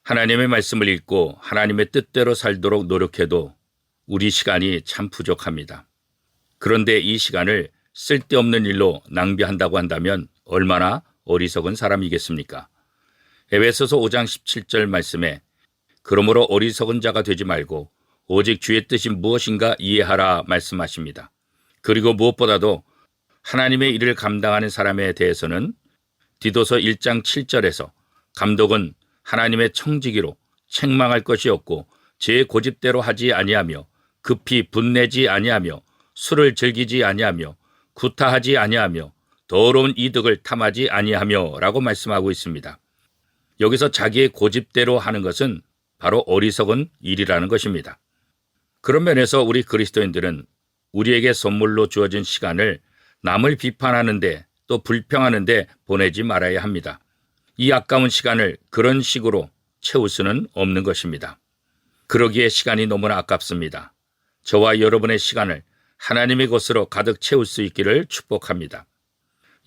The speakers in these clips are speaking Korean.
하나님의 말씀을 읽고 하나님의 뜻대로 살도록 노력해도 우리 시간이 참 부족합니다. 그런데 이 시간을 쓸데없는 일로 낭비한다고 한다면 얼마나 어리석은 사람이겠습니까? 에베소서 5장 17절 말씀에 그러므로 어리석은 자가 되지 말고 오직 주의 뜻이 무엇인가 이해하라 말씀하십니다. 그리고 무엇보다도 하나님의 일을 감당하는 사람에 대해서는 디도서 1장 7절에서 감독은 하나님의 청지기로 책망할 것이 없고 제 고집대로 하지 아니하며 급히 분내지 아니하며 술을 즐기지 아니하며 구타하지 아니하며 더러운 이득을 탐하지 아니하며 라고 말씀하고 있습니다. 여기서 자기의 고집대로 하는 것은 바로 어리석은 일이라는 것입니다. 그런 면에서 우리 그리스도인들은 우리에게 선물로 주어진 시간을 남을 비판하는데 또 불평하는데 보내지 말아야 합니다. 이 아까운 시간을 그런 식으로 채울 수는 없는 것입니다. 그러기에 시간이 너무나 아깝습니다. 저와 여러분의 시간을 하나님의 것으로 가득 채울 수 있기를 축복합니다.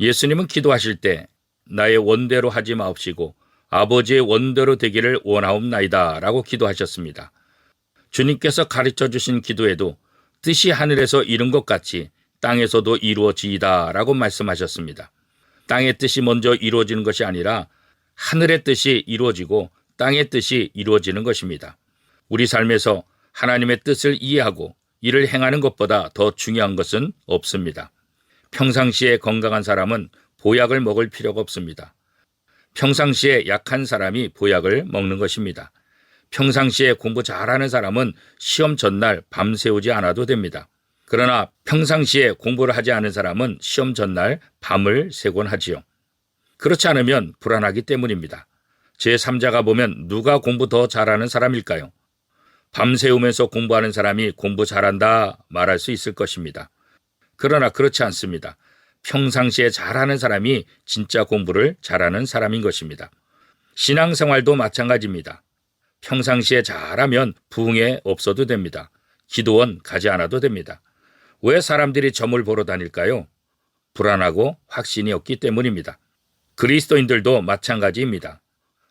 예수님은 기도하실 때 나의 원대로 하지 마옵시고 아버지의 원대로 되기를 원하옵나이다 라고 기도하셨습니다. 주님께서 가르쳐 주신 기도에도 뜻이 하늘에서 이룬 것 같이 땅에서도 이루어지이다 라고 말씀하셨습니다. 땅의 뜻이 먼저 이루어지는 것이 아니라 하늘의 뜻이 이루어지고 땅의 뜻이 이루어지는 것입니다. 우리 삶에서 하나님의 뜻을 이해하고 이를 행하는 것보다 더 중요한 것은 없습니다. 평상시에 건강한 사람은 보약을 먹을 필요가 없습니다. 평상시에 약한 사람이 보약을 먹는 것입니다. 평상시에 공부 잘하는 사람은 시험 전날 밤새우지 않아도 됩니다. 그러나 평상시에 공부를 하지 않은 사람은 시험 전날 밤을 새곤 하지요. 그렇지 않으면 불안하기 때문입니다. 제3자가 보면 누가 공부 더 잘하는 사람일까요? 밤새우면서 공부하는 사람이 공부 잘한다 말할 수 있을 것입니다. 그러나 그렇지 않습니다. 평상시에 잘하는 사람이 진짜 공부를 잘하는 사람인 것입니다. 신앙생활도 마찬가지입니다. 평상시에 잘하면 부흥회 없어도 됩니다. 기도원 가지 않아도 됩니다. 왜 사람들이 점을 보러 다닐까요? 불안하고 확신이 없기 때문입니다. 그리스도인들도 마찬가지입니다.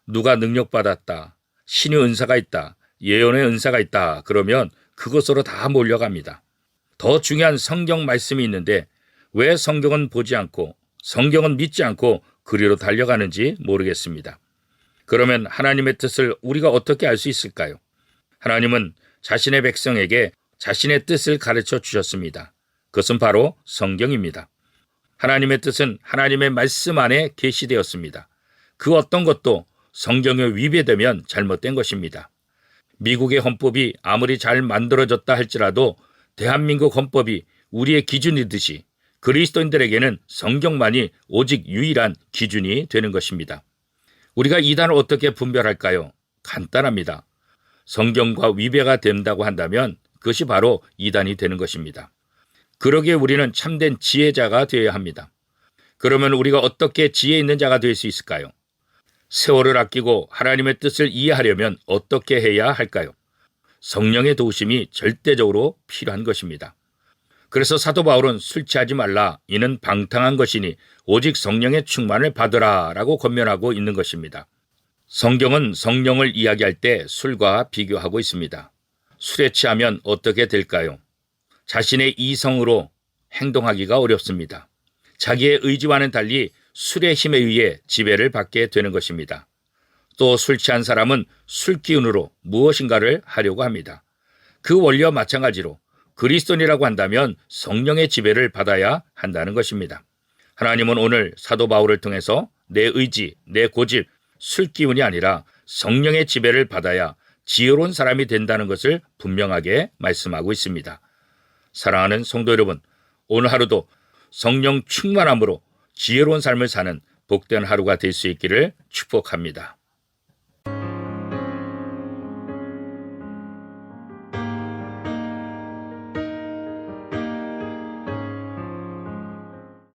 누가 능력받았다, 신의 은사가 있다, 예언의 은사가 있다 그러면 그것으로 다 몰려갑니다. 더 중요한 성경 말씀이 있는데 왜 성경은 보지 않고 성경은 믿지 않고 그리로 달려가는지 모르겠습니다. 그러면 하나님의 뜻을 우리가 어떻게 알 수 있을까요? 하나님은 자신의 백성에게 자신의 뜻을 가르쳐 주셨습니다. 그것은 바로 성경입니다. 하나님의 뜻은 하나님의 말씀 안에 계시되었습니다. 그 어떤 것도 성경에 위배되면 잘못된 것입니다. 미국의 헌법이 아무리 잘 만들어졌다 할지라도 대한민국 헌법이 우리의 기준이듯이 그리스도인들에게는 성경만이 오직 유일한 기준이 되는 것입니다. 우리가 이단을 어떻게 분별할까요? 간단합니다. 성경과 위배가 된다고 한다면 그것이 바로 이단이 되는 것입니다. 그러기에 우리는 참된 지혜자가 되어야 합니다. 그러면 우리가 어떻게 지혜 있는 자가 될 수 있을까요? 세월을 아끼고 하나님의 뜻을 이해하려면 어떻게 해야 할까요? 성령의 도우심이 절대적으로 필요한 것입니다. 그래서 사도 바울은 술 취하지 말라 이는 방탕한 것이니 오직 성령의 충만을 받으라 라고 권면하고 있는 것입니다. 성경은 성령을 이야기할 때 술과 비교하고 있습니다. 술에 취하면 어떻게 될까요? 자신의 이성으로 행동하기가 어렵습니다. 자기의 의지와는 달리 술의 힘에 의해 지배를 받게 되는 것입니다. 또 술 취한 사람은 술 기운으로 무엇인가를 하려고 합니다. 그 원리와 마찬가지로 그리스도인이라고 한다면 성령의 지배를 받아야 한다는 것입니다. 하나님은 오늘 사도 바울을 통해서 내 의지, 내 고집, 술 기운이 아니라 성령의 지배를 받아야 지혜로운 사람이 된다는 것을 분명하게 말씀하고 있습니다. 사랑하는 성도 여러분, 오늘 하루도 성령 충만함으로 지혜로운 삶을 사는 복된 하루가 될 수 있기를 축복합니다.